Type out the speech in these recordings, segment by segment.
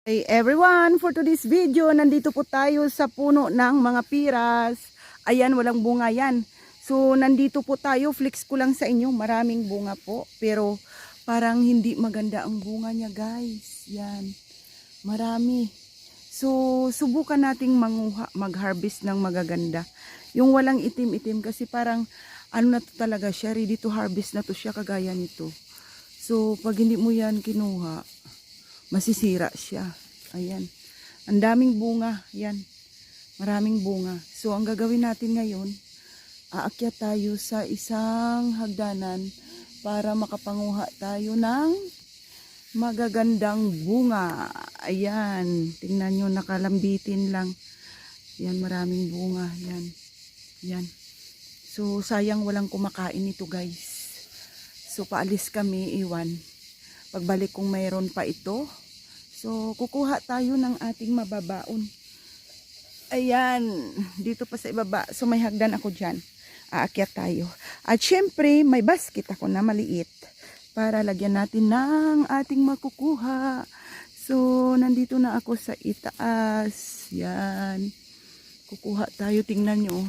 Hey everyone, for today's video, nandito po tayo sa puno ng mga piras. Ayan, walang bunga yan. So, nandito po tayo, flex ko lang sa inyo, maraming bunga po. Pero, parang hindi maganda ang bunga niya guys. Yan, marami. So, subukan nating mag-harvest ng magaganda. Yung walang itim-itim kasi parang, ano na to talaga siya, ready to harvest na to siya, kagaya nito. So, pag hindi mo yan kinuha, masisira siya. Ayan. Ang daming bunga. Yan. Maraming bunga. So, ang gagawin natin ngayon, aakyat tayo sa isang hagdanan para makapanguha tayo ng magagandang bunga. Ayan. Tingnan nyo, nakalambitin lang. Yan, maraming bunga. Yan. Yan. So, sayang walang kumakain nito guys. So, paalis kami, iwan. Pagbalik kung mayroon pa ito, so kukuha tayo ng ating mababaon. Ayan, dito pa sa ibaba. So may hagdan ako dyan. Aakyat tayo. At syempre, may basket ako na maliit para lagyan natin ng ating makukuha. So, nandito na ako sa itaas. Yan. Kukuha tayo. Tingnan nyo.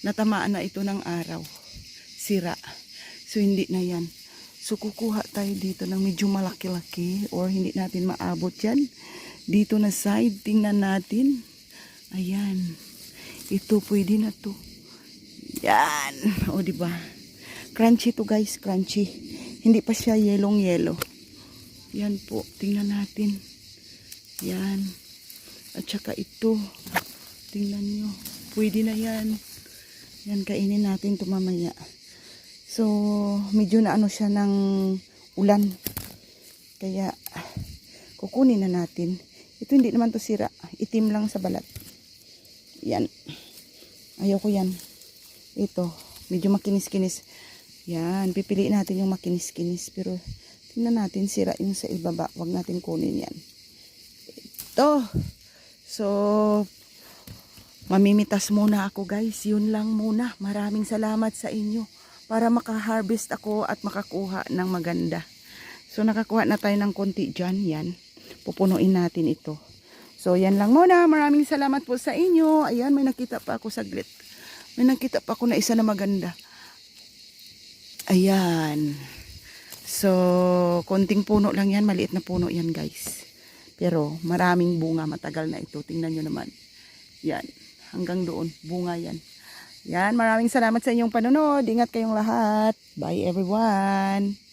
Natamaan na ito ng araw. Sira. So, hindi na yan. So, kukuha tayo dito ng medyo malaki-laki or hindi natin maabot yan. Dito na side, tingnan natin. Ayan. Ito, pwede na to. Yan. O, diba? Crunchy to guys, crunchy. Hindi pa siya yellow-yellow. Yan po, tingnan natin. Yan. At saka ito. Tingnan nyo. Pwede na yan. Yan, kainin natin ito mamaya. So, medyo na ano siya ng ulan. Kaya, kukunin na natin. Ito hindi naman to sira. Itim lang sa balat. Yan. Ayoko yan. Ito, medyo makinis-kinis. Yan, pipiliin natin yung makinis-kinis. Pero, tingnan natin, sira yung sa ibaba. Huwag natin kunin yan. Ito. So, mamimitas muna ako guys. Yun lang muna. Maraming salamat sa inyo. Para maka-harvest ako at makakuha ng maganda. So, nakakuha na tayo ng konti dyan. Yan. Pupunuin natin ito. So, yan lang muna. Maraming salamat po sa inyo. Ayan, may nakita pa ako saglit. May nakita pa ako na isa na maganda. Ayan. So, konting puno lang yan. Maliit na puno yan, guys. Pero, maraming bunga. Matagal na ito. Tingnan nyo naman. Yan. Hanggang doon. Bunga yan. Yan, maraming salamat sa inyong panonood. Ingat kayong lahat. Bye everyone.